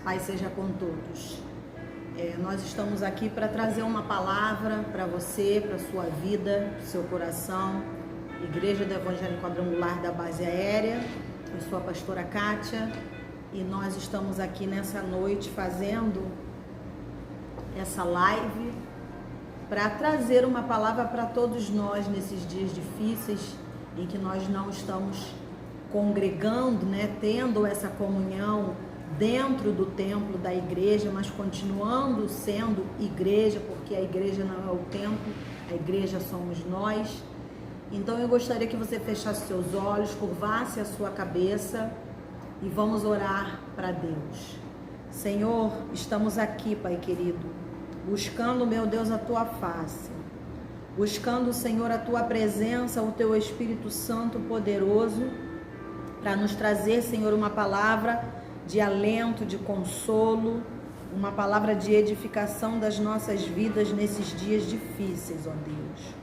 Paz seja com todos. Nós estamos aqui para trazer uma palavra para você, para sua vida, para seu coração. Igreja do Evangelho Quadrangular da Base Aérea. Eu sou a pastora Kátia e nós estamos aqui nessa noite fazendo essa live para trazer uma palavra para todos nós nesses dias difíceis em que nós não estamos congregando, tendo essa comunhão dentro do templo da igreja, mas continuando sendo igreja, porque a igreja não é o templo, a igreja somos nós. Então eu gostaria que você fechasse seus olhos, curvasse a sua cabeça e vamos orar para Deus. Senhor, estamos aqui, Pai querido, buscando, meu Deus, a Tua face, buscando, Senhor, a Tua presença, o Teu Espírito Santo poderoso, para nos trazer, Senhor, uma palavra de alento, de consolo, uma palavra de edificação das nossas vidas nesses dias difíceis, ó Deus.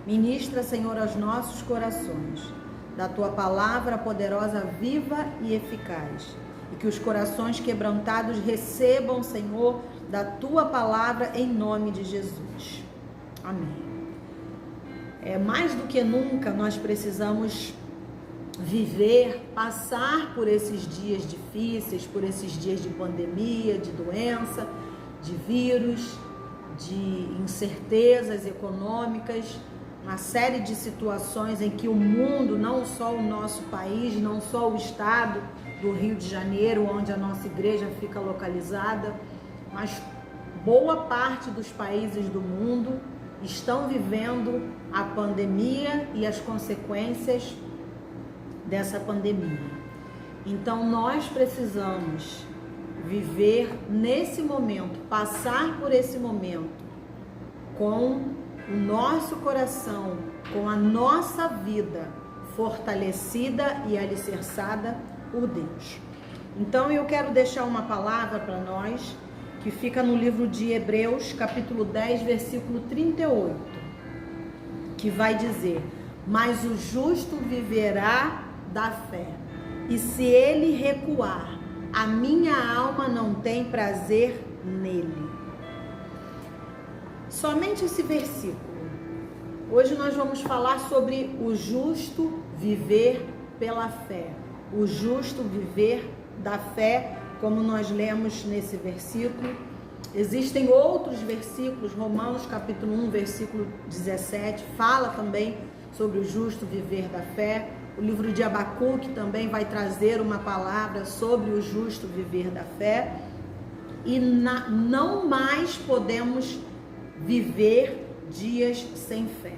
Ministra, Senhor, aos nossos corações, da Tua palavra poderosa, viva e eficaz, e que os corações quebrantados recebam, Senhor, da Tua palavra em nome de Jesus. Amém. Mais do que nunca nós precisamos viver, passar por esses dias difíceis, por esses dias de pandemia, de doença, de vírus, de incertezas econômicas, uma série de situações em que o mundo, não só o nosso país, não só o estado do Rio de Janeiro, onde a nossa igreja fica localizada, mas boa parte dos países do mundo estão vivendo a pandemia e as consequências dessa pandemia. Então nós precisamos viver nesse momento, passar por esse momento com o nosso coração, com a nossa vida fortalecida e alicerçada por Deus. Então eu quero deixar uma palavra para nós que fica no livro de Hebreus, capítulo 10, versículo 38, que vai dizer: mas o justo viverá da fé, e se ele recuar, a minha alma não tem prazer nele. Somente esse versículo. Hoje nós vamos falar sobre o justo viver pela fé, o justo viver da fé, como nós lemos nesse versículo. Existem outros versículos, Romanos capítulo 1, versículo 17, fala também sobre o justo viver da fé. O livro de Abacuque também vai trazer uma palavra sobre o justo viver da fé. E não mais podemos viver dias sem fé.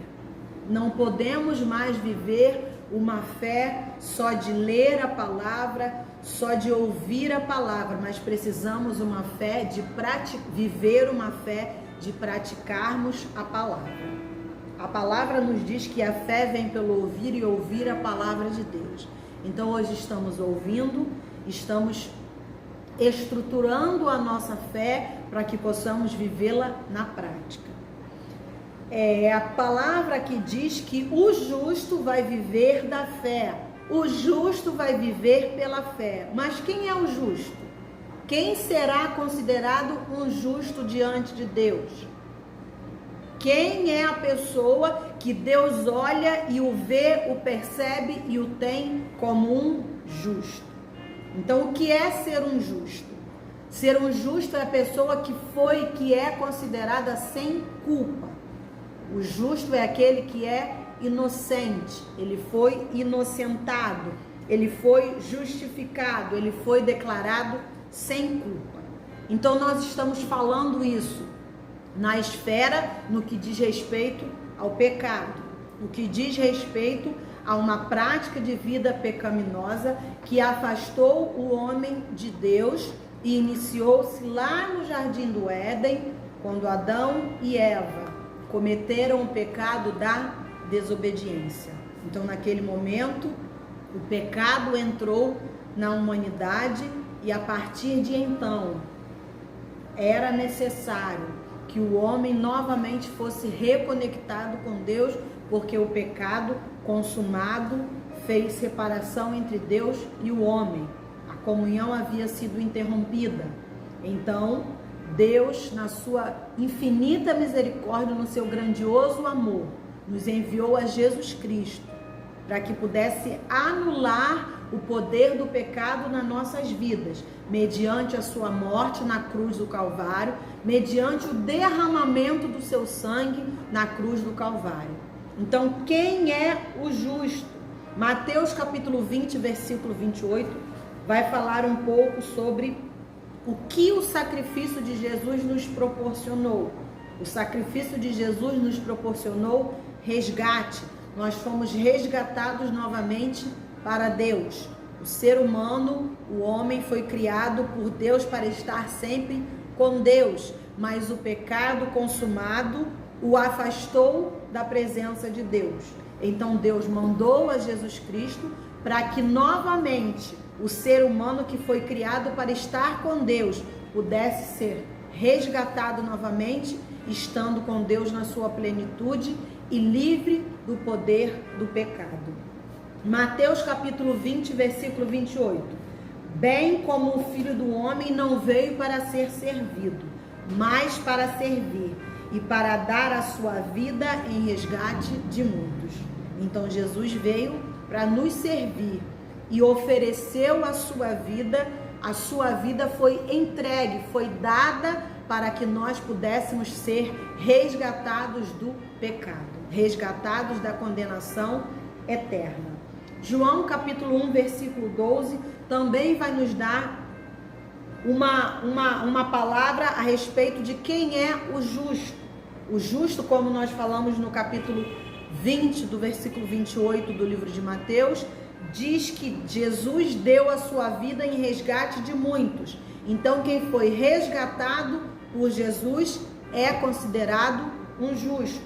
Não podemos mais viver uma fé só de ler a palavra, só de ouvir a palavra, mas precisamos uma fé de viver uma fé de praticarmos a palavra. A palavra nos diz que a fé vem pelo ouvir e ouvir a palavra de Deus. Então hoje estamos ouvindo, estamos estruturando a nossa fé para que possamos vivê-la na prática. É a palavra que diz que o justo vai viver da fé. O justo vai viver pela fé. Mas quem é o justo? Quem será considerado um justo diante de Deus? Quem é a pessoa que Deus olha e o vê, o percebe e o tem como um justo? Então, o que é ser um justo? Ser um justo é a pessoa que é considerada sem culpa. O justo é aquele que é inocente, ele foi inocentado, ele foi justificado, ele foi declarado sem culpa. Então, nós estamos falando isso na esfera no que diz respeito ao pecado, no que diz respeito a uma prática de vida pecaminosa que afastou o homem de Deus e iniciou-se lá no Jardim do Éden, quando Adão e Eva cometeram o pecado da desobediência. Então, naquele momento, o pecado entrou na humanidade e a partir de então era necessário que o homem novamente fosse reconectado com Deus, porque o pecado consumado fez separação entre Deus e o homem. A comunhão havia sido interrompida. Então, Deus, na sua infinita misericórdia, no seu grandioso amor, nos enviou a Jesus Cristo para que pudesse anular o poder do pecado nas nossas vidas, mediante a sua morte na cruz do Calvário, mediante o derramamento do seu sangue na cruz do Calvário. Então, quem é o justo? Mateus capítulo 20, versículo 28, vai falar um pouco sobre o que o sacrifício de Jesus nos proporcionou. O sacrifício de Jesus nos proporcionou resgate. Nós fomos resgatados novamente para Deus. O ser humano, o homem, foi criado por Deus para estar sempre com Deus, mas o pecado consumado o afastou da presença de Deus. Então Deus mandou a Jesus Cristo para que novamente o ser humano que foi criado para estar com Deus pudesse ser resgatado novamente, estando com Deus na sua plenitude e livre do poder do pecado. Mateus capítulo 20, versículo 28. Bem como o Filho do Homem não veio para ser servido, mas para servir e para dar a sua vida em resgate de muitos. Então Jesus veio para nos servir e ofereceu a sua vida foi entregue, foi dada para que nós pudéssemos ser resgatados do pecado, resgatados da condenação eterna. João capítulo 1, versículo 12, também vai nos dar uma palavra a respeito de quem é o justo. O justo, como nós falamos no capítulo 20, do versículo 28 do livro de Mateus, diz que Jesus deu a sua vida em resgate de muitos. Então, quem foi resgatado por Jesus é considerado um justo.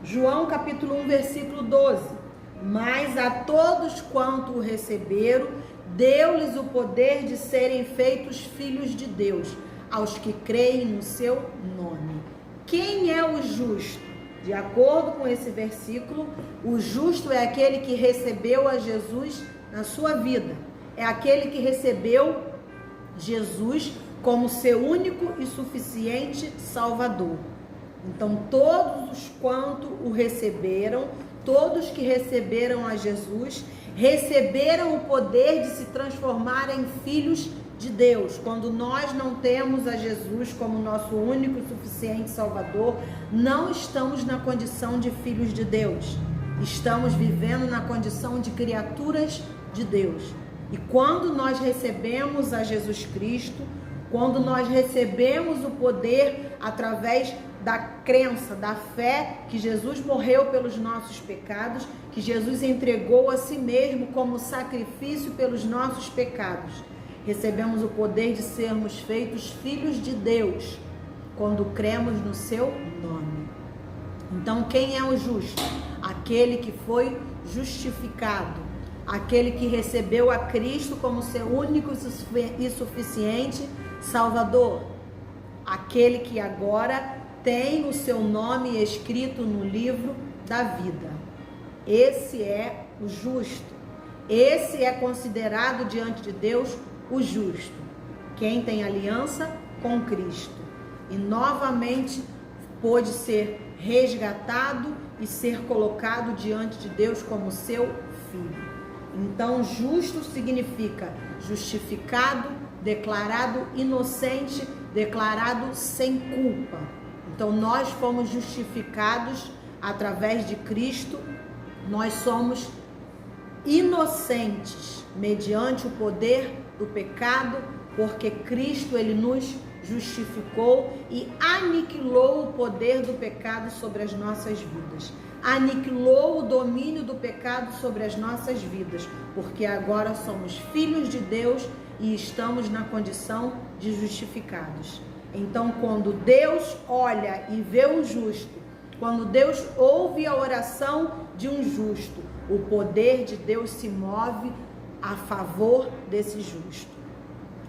João capítulo 1, versículo 12. Mas a todos quanto o receberam, deu-lhes o poder de serem feitos filhos de Deus, aos que creem no seu nome. Quem é o justo? De acordo com esse versículo, o justo é aquele que recebeu a Jesus na sua vida. É aquele que recebeu Jesus como seu único e suficiente Salvador. Então, todos os quanto o receberam, todos que receberam a Jesus, receberam o poder de se transformar em filhos de Deus. Quando nós não temos a Jesus como nosso único e suficiente Salvador, não estamos na condição de filhos de Deus. Estamos vivendo na condição de criaturas de Deus. E quando nós recebemos a Jesus Cristo, quando nós recebemos o poder através da crença, da fé que Jesus morreu pelos nossos pecados, que Jesus entregou a si mesmo como sacrifício pelos nossos pecados, recebemos o poder de sermos feitos filhos de Deus, quando cremos no seu nome. Então, quem é o justo? Aquele que foi justificado, aquele que recebeu a Cristo como seu único e suficiente Salvador, aquele que agora tem o seu nome escrito no livro da vida. Esse é o justo. Esse é considerado diante de Deus o justo. Quem tem aliança com Cristo e novamente pôde ser resgatado e ser colocado diante de Deus como seu filho. Então, justo significa justificado, declarado inocente, declarado sem culpa. Então, nós fomos justificados através de Cristo, nós somos inocentes mediante o poder do pecado, porque Cristo, ele nos justificou e aniquilou o poder do pecado sobre as nossas vidas. Aniquilou o domínio do pecado sobre as nossas vidas, porque agora somos filhos de Deus e estamos na condição de justificados. Então, quando Deus olha e vê um justo, quando Deus ouve a oração de um justo, o poder de Deus se move a favor desse justo.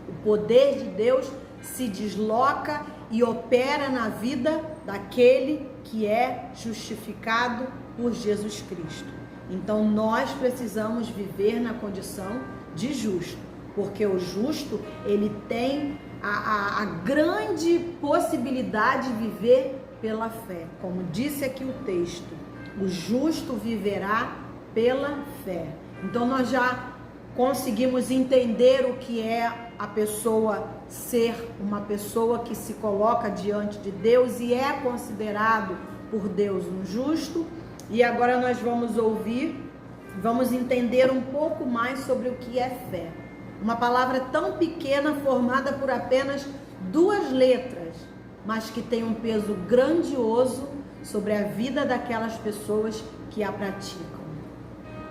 O poder de Deus se desloca e opera na vida daquele que é justificado por Jesus Cristo. Então, nós precisamos viver na condição de justo. porque o justo, ele tem a grande possibilidade de viver pela fé. Como disse aqui o texto, o justo viverá pela fé. Então nós já conseguimos entender o que é a pessoa ser uma pessoa que se coloca diante de Deus e é considerado por Deus um justo. E agora nós vamos entender um pouco mais sobre o que é fé. Uma palavra tão pequena, formada por apenas 2 letras, mas que tem um peso grandioso sobre a vida daquelas pessoas que a praticam,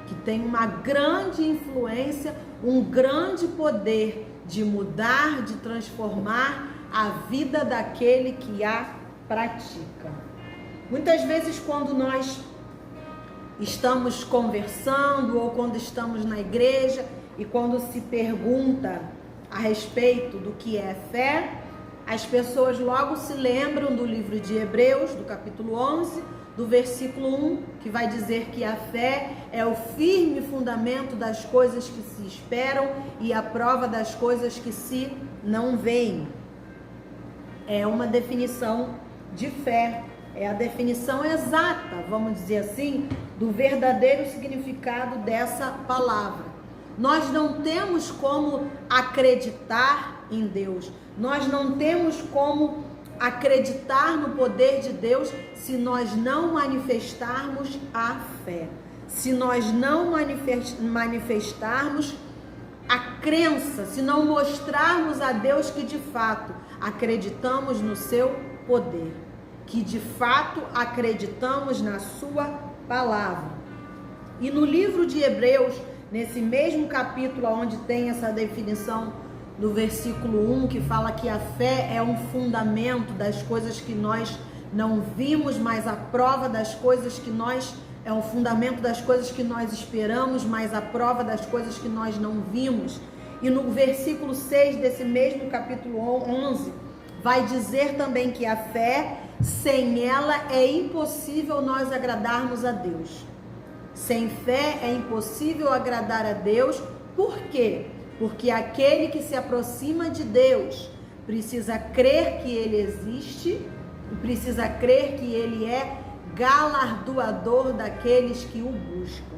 que tem uma grande influência, um grande poder de mudar, de transformar a vida daquele que a pratica. Muitas vezes, quando nós estamos conversando ou quando estamos na igreja e quando se pergunta a respeito do que é fé, as pessoas logo se lembram do livro de Hebreus, do capítulo 11, do versículo 1, que vai dizer que a fé é o firme fundamento das coisas que se esperam e a prova das coisas que se não veem. É uma definição de fé, é a definição exata, vamos dizer assim, do verdadeiro significado dessa palavra. Nós não temos como acreditar em Deus, nós não temos como acreditar no poder de Deus se nós não manifestarmos a fé, se nós não manifestarmos a crença, se não mostrarmos a Deus que de fato acreditamos no seu poder, que de fato acreditamos na sua palavra. E no livro de Hebreus, nesse mesmo capítulo onde tem essa definição do versículo 1, que fala que a fé é um fundamento das coisas que nós não vimos, mas a prova das coisas que nós, é um fundamento das coisas que nós esperamos, mas a prova das coisas que nós não vimos. E no versículo 6 desse mesmo capítulo 11, vai dizer também que a fé, sem ela é impossível nós agradarmos a Deus. Sem fé é impossível agradar a Deus. Por quê? Porque aquele que se aproxima de Deus precisa crer que Ele existe e precisa crer que Ele é galardoador daqueles que o buscam.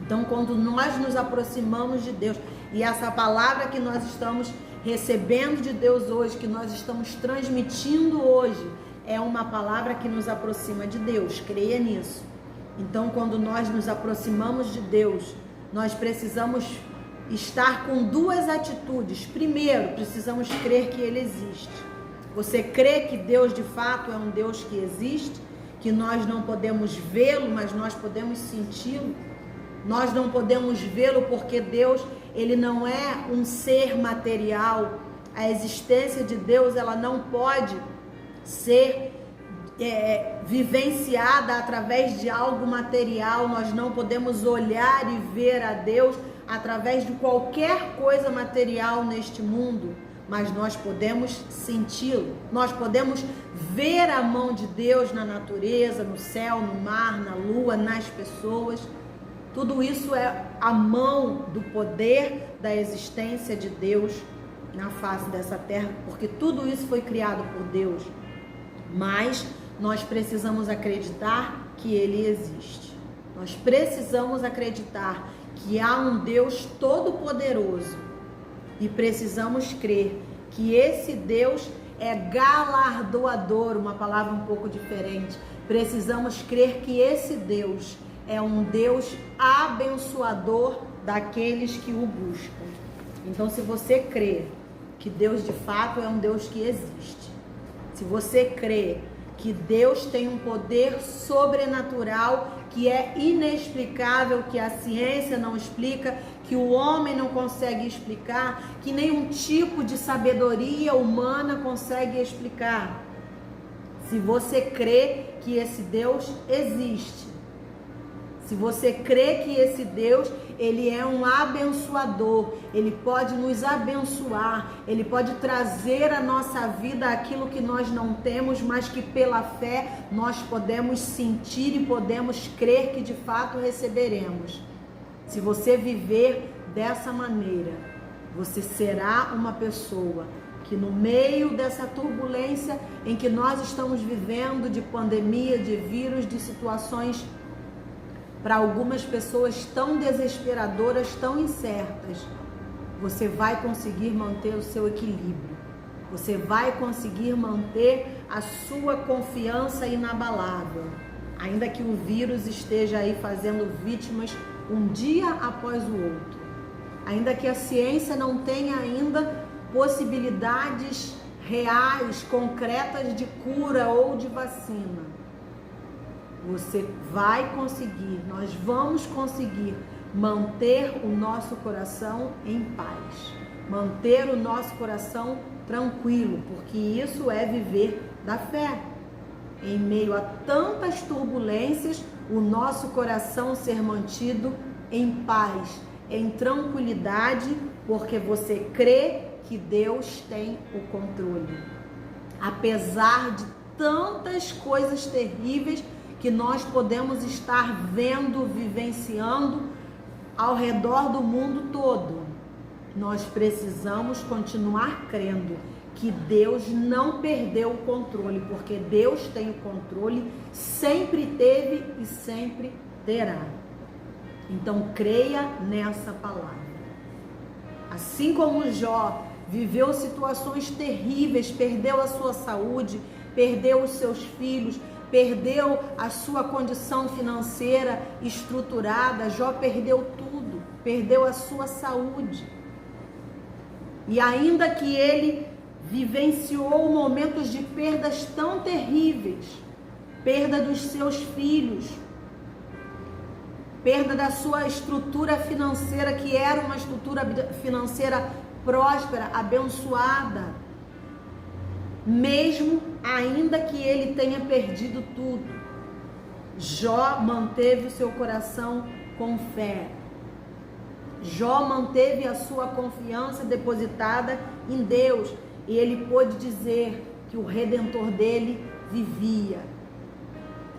Então, quando nós nos aproximamos de Deus, e essa palavra que nós estamos recebendo de Deus hoje, que nós estamos transmitindo hoje, é uma palavra que nos aproxima de Deus, creia nisso. Então, quando nós nos aproximamos de Deus, nós precisamos estar com 2 atitudes. Primeiro, precisamos crer que Ele existe. Você crê que Deus de fato é um Deus que existe, que nós não podemos vê-lo, mas nós podemos senti-lo. Nós não podemos vê-lo porque Deus, Ele não é um ser material. A existência de Deus, ela não pode ser vivenciada através de algo material. Nós não podemos olhar e ver a Deus através de qualquer coisa material neste mundo, mas nós podemos senti-lo, nós podemos ver a mão de Deus na natureza, no céu, no mar, na lua, nas pessoas. Tudo isso é a mão do poder da existência de Deus na face dessa terra, porque tudo isso foi criado por Deus, mas nós precisamos acreditar que Ele existe. Nós precisamos acreditar que há um Deus todo-poderoso e precisamos crer que esse Deus é galardoador, uma palavra um pouco diferente. Precisamos crer que esse Deus é um Deus abençoador daqueles que o buscam. Então, se você crê que Deus de fato é um Deus que existe, se você crê que Deus tem um poder sobrenatural que é inexplicável, que a ciência não explica, que o homem não consegue explicar, que nenhum tipo de sabedoria humana consegue explicar. Se você crê que esse Deus existe, se você crê que esse Deus, Ele é um abençoador, Ele pode nos abençoar, Ele pode trazer à nossa vida aquilo que nós não temos, mas que pela fé nós podemos sentir e podemos crer que de fato receberemos. Se você viver dessa maneira, Você será uma pessoa que no meio dessa turbulência em que nós estamos vivendo, de pandemia, de vírus, de situações para algumas pessoas tão desesperadoras, tão incertas, você vai conseguir manter o seu equilíbrio. Você vai conseguir manter a sua confiança inabalável, ainda que o vírus esteja aí fazendo vítimas um dia após o outro. Ainda que a ciência não tenha ainda possibilidades reais, concretas de cura ou de vacina, você vai conseguir, nós vamos conseguir manter o nosso coração em paz, manter o nosso coração tranquilo, porque isso é viver da fé. Em meio a tantas turbulências, o nosso coração ser mantido em paz, em tranquilidade, porque você crê que Deus tem o controle. Apesar de tantas coisas terríveis que nós podemos estar vendo, vivenciando ao redor do mundo todo, nós precisamos continuar crendo que Deus não perdeu o controle, porque Deus tem o controle, sempre teve e sempre terá. Então creia nessa palavra. Assim como Jó viveu situações terríveis, perdeu a sua saúde, perdeu os seus filhos, perdeu a sua condição financeira estruturada, Jó perdeu tudo, perdeu a sua saúde. E ainda que ele vivenciou momentos de perdas tão terríveis, perda dos seus filhos, perda da sua estrutura financeira, que era uma estrutura financeira próspera, abençoada, mesmo ainda que ele tenha perdido tudo, Jó manteve o seu coração com fé. Jó manteve a sua confiança depositada em Deus, e ele pôde dizer que o Redentor dele vivia,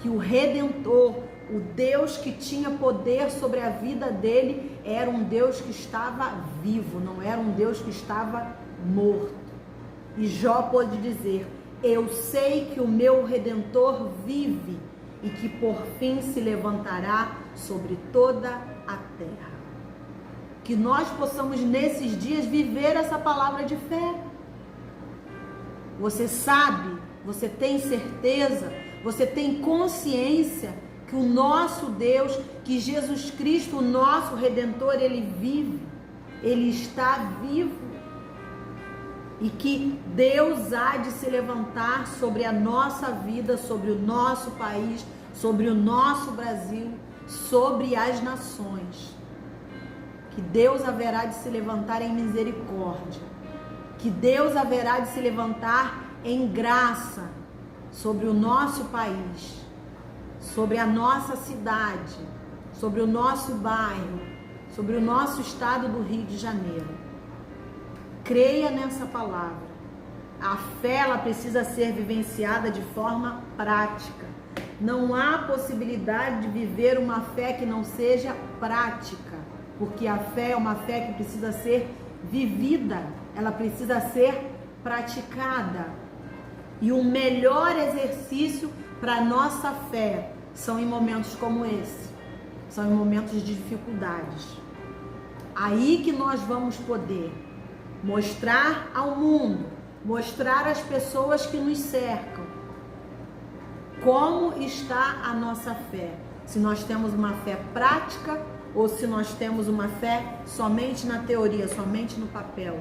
que o Redentor, o Deus que tinha poder sobre a vida dele, era um Deus que estava vivo, não era um Deus que estava morto. E Jó pôde dizer: eu sei que o meu Redentor vive e que por fim se levantará sobre toda a terra. Que nós possamos nesses dias viver essa palavra de fé. Você sabe, você tem certeza, você tem consciência que o nosso Deus, que Jesus Cristo, o nosso Redentor, ele vive, ele está vivo, e que Deus há de se levantar sobre a nossa vida, sobre o nosso país, sobre o nosso Brasil, sobre as nações. Que Deus haverá de se levantar em misericórdia, que Deus haverá de se levantar em graça sobre o nosso país, sobre a nossa cidade, sobre o nosso bairro, sobre o nosso estado do Rio de Janeiro. Creia nessa palavra. A fé, ela precisa ser vivenciada de forma prática. Não há possibilidade de viver uma fé que não seja prática, porque a fé é uma fé que precisa ser vivida, ela precisa ser praticada. E o melhor exercício para a nossa fé são em momentos como esse, são em momentos de dificuldades. Aí que nós vamos poder mostrar ao mundo, mostrar às pessoas que nos cercam como está a nossa fé. Se nós temos uma fé prática ou se nós temos uma fé somente na teoria, somente no papel.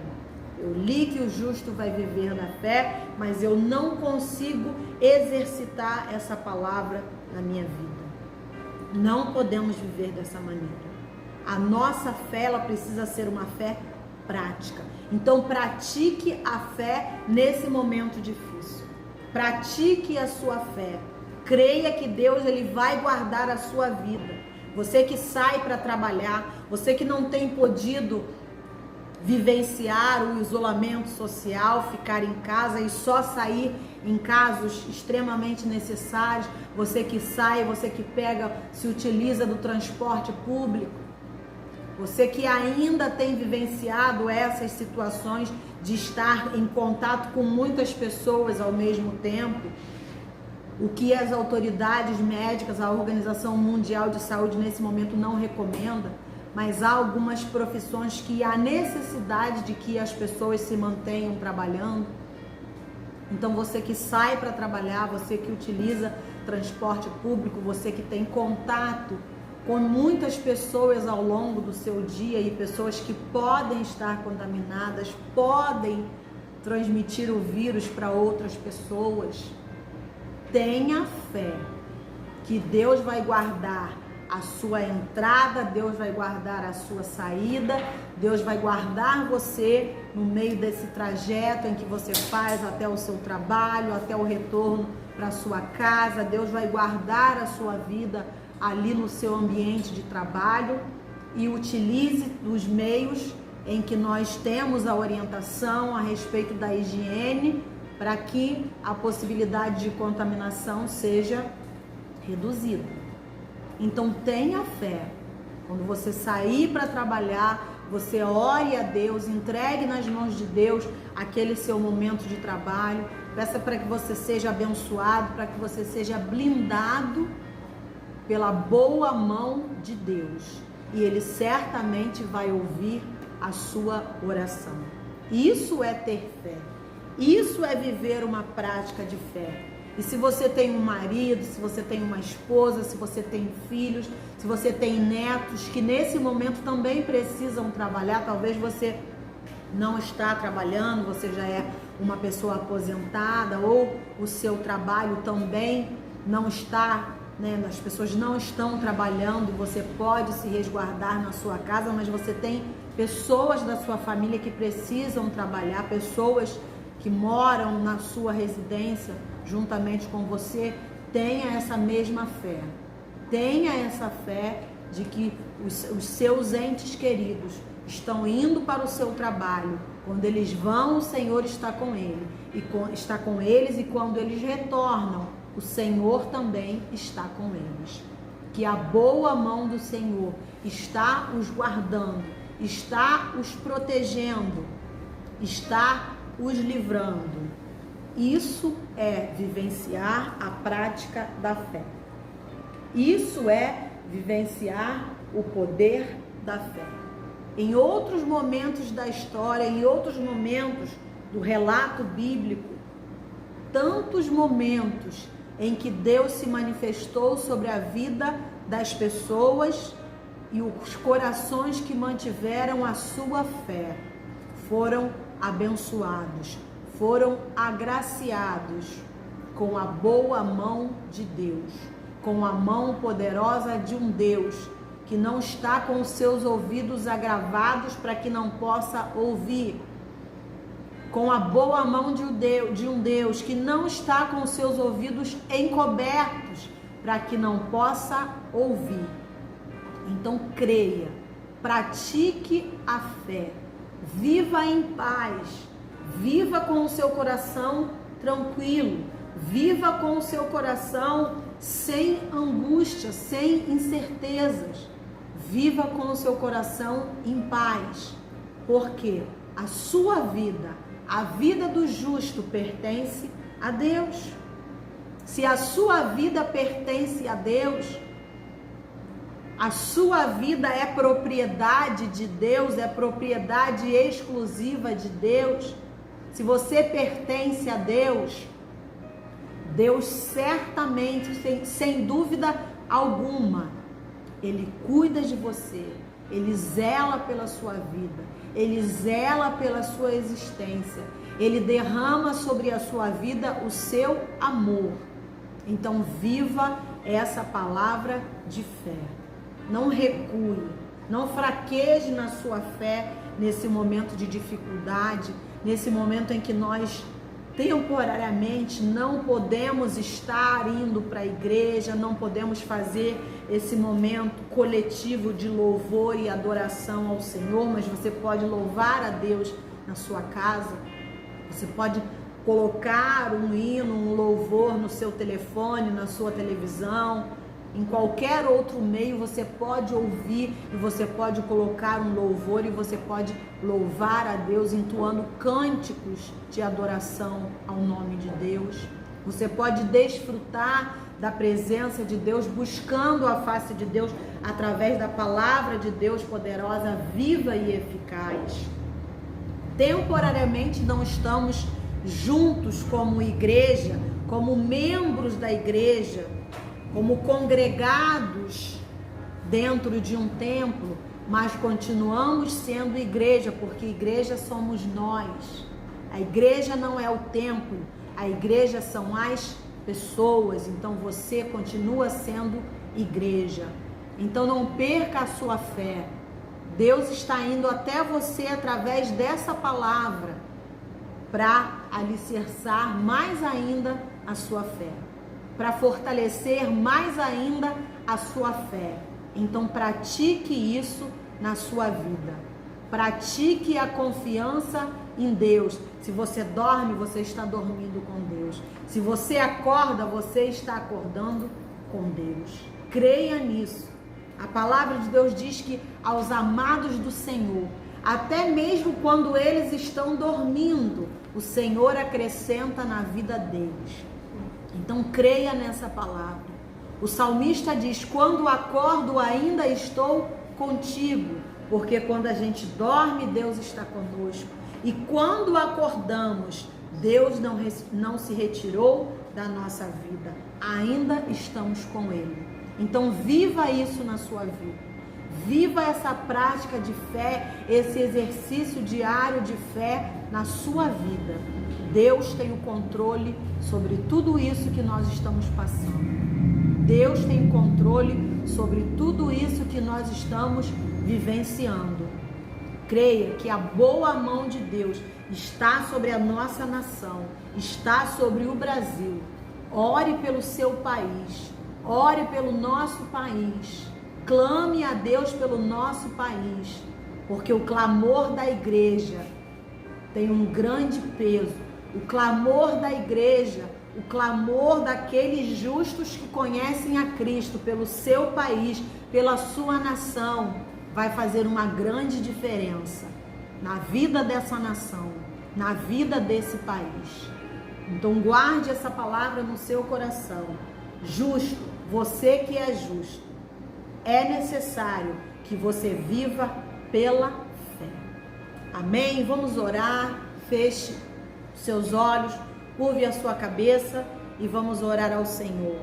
Eu li que o justo vai viver da fé, mas eu não consigo exercitar essa palavra na minha vida. Não podemos viver dessa maneira. A nossa fé, ela precisa ser uma fé prática. Então pratique a fé nesse momento difícil. Pratique a sua fé. Creia que Deus, ele vai guardar a sua vida. Você que sai para trabalhar, você que não tem podido vivenciar o isolamento social, ficar em casa e só sair em casos extremamente necessários, você que sai, você que pega, se utiliza do transporte público, Você que ainda tem vivenciado essas situações de estar em contato com muitas pessoas ao mesmo tempo, o que as autoridades médicas, a Organização Mundial de Saúde nesse momento não recomenda, mas há algumas profissões que há necessidade de que as pessoas se mantenham trabalhando. Então você que sai para trabalhar, você que utiliza transporte público, você que tem contato com muitas pessoas ao longo do seu dia e pessoas que podem estar contaminadas, podem transmitir o vírus para outras pessoas, tenha fé que Deus vai guardar a sua entrada, Deus vai guardar a sua saída, Deus vai guardar você no meio desse trajeto em que você faz até o seu trabalho, até o retorno para a sua casa. Deus vai guardar a sua vida ali no seu ambiente de trabalho, e utilize os meios em que nós temos a orientação a respeito da higiene para que a possibilidade de contaminação seja reduzida. Então tenha fé. Quando você sair para trabalhar, você ore a Deus, entregue nas mãos de Deus aquele seu momento de trabalho. Peça para que você seja abençoado, para que você seja blindado pela boa mão de Deus. E Ele certamente vai ouvir a sua oração. Isso é ter fé. Isso é viver uma prática de fé. E se você tem um marido, se você tem uma esposa, se você tem filhos, se você tem netos que nesse momento também precisam trabalhar, talvez você não está trabalhando, você já é uma pessoa aposentada, ou o seu trabalho também não está, as pessoas não estão trabalhando, você pode se resguardar na sua casa, mas você tem pessoas da sua família que precisam trabalhar, pessoas que moram na sua residência juntamente com você. Tenha essa mesma fé. Tenha essa fé de que os seus entes queridos estão indo para o seu trabalho. Quando eles vão, o Senhor está com está com eles, e quando eles retornam, o Senhor também está com eles. Que a boa mão do Senhor está os guardando, está os protegendo, está os livrando. Isso é vivenciar a prática da fé. Isso é vivenciar o poder da fé. Em outros momentos da história, em outros momentos do relato bíblico, tantos momentos em que Deus se manifestou sobre a vida das pessoas, e os corações que mantiveram a sua fé foram abençoados, foram agraciados com a boa mão de Deus, com a mão poderosa de um Deus que não está com os seus ouvidos agravados para que não possa ouvir, com a boa mão de um Deus que não está com os seus ouvidos encobertos para que não possa ouvir. Então creia, pratique a fé, viva em paz, viva com o seu coração tranquilo, viva com o seu coração sem angústia, sem incertezas, viva com o seu coração em paz, porque a sua vida, a vida do justo pertence a Deus. Se a sua vida pertence a Deus, a sua vida é propriedade de Deus, é propriedade exclusiva de Deus. Se você pertence a Deus, Deus certamente, sem dúvida alguma, Ele cuida de você, Ele zela pela sua vida, Ele zela pela sua existência, Ele derrama sobre a sua vida o seu amor. Então viva essa palavra de fé. Não recue, não fraqueje na sua fé nesse momento de dificuldade, nesse momento em que nós temporariamente não podemos estar indo para a igreja, não podemos fazer esse momento coletivo de louvor e adoração ao Senhor, mas você pode louvar a Deus na sua casa, você pode colocar um hino, um louvor no seu telefone, na sua televisão, em qualquer outro meio você pode ouvir e você pode colocar um louvor e você pode louvar a Deus entoando cânticos de adoração ao nome de Deus. Você pode desfrutar da presença de Deus, buscando a face de Deus através da palavra de Deus poderosa, viva e eficaz. Temporariamente não estamos juntos como igreja, como membros da igreja, como congregados dentro de um templo, mas continuamos sendo igreja, porque igreja somos nós. A igreja não é o templo, a igreja são as pessoas, então você continua sendo igreja. Então não perca a sua fé. Deus está indo até você através dessa palavra para alicerçar mais ainda a sua fé, para fortalecer mais ainda a sua fé. Então pratique isso na sua vida. Pratique a confiança em Deus. Se você dorme, você está dormindo com Deus. Se você acorda, você está acordando com Deus. Creia nisso. A palavra de Deus diz que aos amados do Senhor, até mesmo quando eles estão dormindo, o Senhor acrescenta na vida deles. Então creia nessa palavra. O salmista diz: quando acordo ainda estou contigo, porque quando a gente dorme, Deus está conosco. E quando acordamos, Deus não se retirou da nossa vida, ainda estamos com Ele. Então viva isso na sua vida. Viva essa prática de fé, esse exercício diário de fé na sua vida. Deus tem o controle sobre tudo isso que nós estamos passando. Deus tem o controle sobre tudo isso que nós estamos vivenciando. Creia que a boa mão de Deus está sobre a nossa nação, está sobre o Brasil. Ore pelo seu país, ore pelo nosso país. Clame a Deus pelo nosso país, porque o clamor da igreja tem um grande peso. O clamor da igreja, o clamor daqueles justos que conhecem a Cristo pelo seu país, pela sua nação, vai fazer uma grande diferença na vida dessa nação, na vida desse país. Então guarde essa palavra no seu coração. Justo, você que é justo, é necessário que você viva pela fé. Amém? Vamos orar. Feche seus olhos, curve a sua cabeça e vamos orar ao Senhor.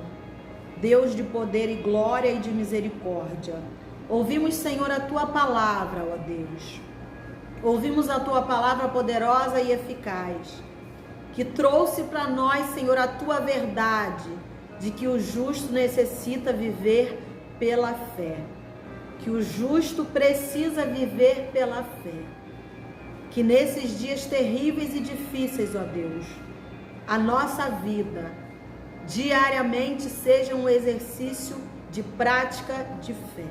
Deus de poder e glória e de misericórdia, ouvimos, Senhor, a Tua palavra, ó Deus. Ouvimos a Tua palavra poderosa e eficaz, que trouxe para nós, Senhor, a Tua verdade, de que o justo necessita viver pela fé, que o justo precisa viver pela fé, que nesses dias terríveis e difíceis, ó Deus, a nossa vida diariamente seja um exercício de prática de fé,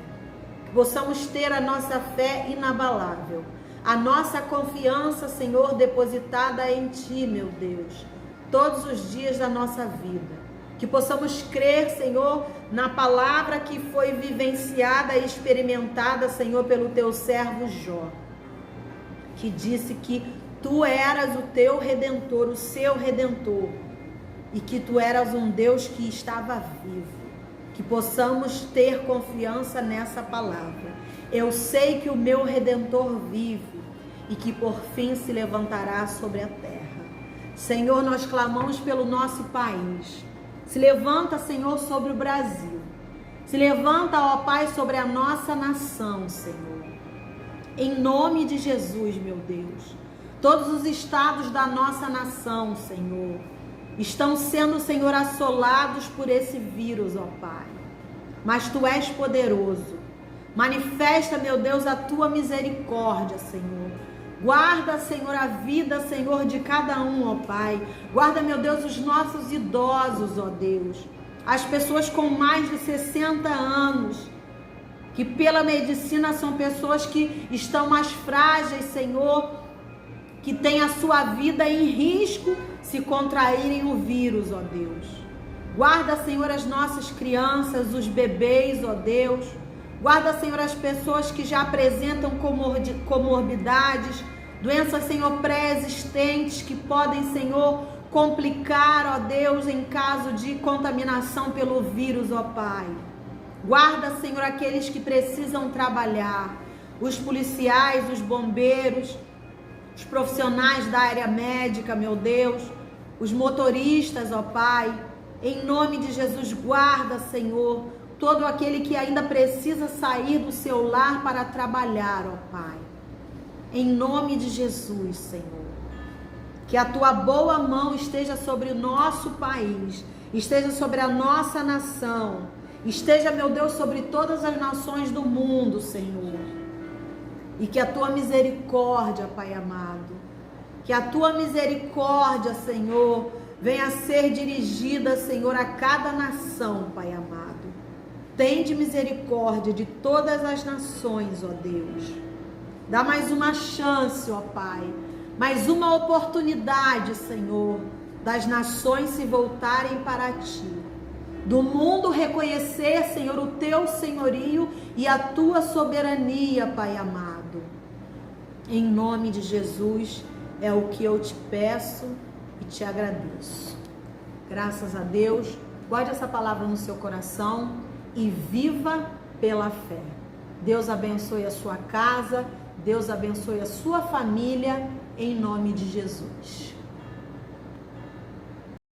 que possamos ter a nossa fé inabalável, a nossa confiança, Senhor, depositada em Ti, meu Deus, todos os dias da nossa vida. Que possamos crer, Senhor, na palavra que foi vivenciada e experimentada, Senhor, pelo Teu servo Jó, que disse que Tu eras o Teu Redentor, o seu Redentor, e que Tu eras um Deus que estava vivo. Que possamos ter confiança nessa palavra. Eu sei que o meu Redentor vive e que por fim se levantará sobre a terra. Senhor, nós clamamos pelo nosso país. Se levanta, Senhor, sobre o Brasil. Se levanta, ó Pai, sobre a nossa nação, Senhor. Em nome de Jesus, meu Deus. Todos os estados da nossa nação, Senhor, estão sendo, Senhor, assolados por esse vírus, ó Pai. Mas Tu és poderoso. Manifesta, meu Deus, a Tua misericórdia, Senhor. Guarda, Senhor, a vida, Senhor, de cada um, ó Pai. Guarda, meu Deus, os nossos idosos, ó Deus. As pessoas com mais de 60 anos, que pela medicina são pessoas que estão mais frágeis, Senhor, que têm a sua vida em risco se contraírem o vírus, ó Deus. Guarda, Senhor, as nossas crianças, os bebês, ó Deus. Guarda, Senhor, as pessoas que já apresentam comorbidades, doenças, Senhor, pré-existentes que podem, Senhor, complicar, ó Deus, em caso de contaminação pelo vírus, ó Pai. Guarda, Senhor, aqueles que precisam trabalhar, os policiais, os bombeiros, os profissionais da área médica, meu Deus, os motoristas, ó Pai. Em nome de Jesus, guarda, Senhor, todo aquele que ainda precisa sair do seu lar para trabalhar, ó Pai. Em nome de Jesus, Senhor. Que a tua boa mão esteja sobre o nosso país, esteja sobre a nossa nação, esteja, meu Deus, sobre todas as nações do mundo, Senhor. E que a tua misericórdia, Pai amado, que a tua misericórdia, Senhor, venha a ser dirigida, Senhor, a cada nação, Pai amado. Tende misericórdia de todas as nações, ó Deus. Dá mais uma chance, ó Pai, mais uma oportunidade, Senhor, das nações se voltarem para Ti, do mundo reconhecer, Senhor, o Teu senhorio e a Tua soberania, Pai amado. Em nome de Jesus é o que eu te peço e te agradeço. Graças a Deus. Guarde essa palavra no seu coração e viva pela fé. Deus abençoe a sua casa, Deus abençoe a sua família, em nome de Jesus.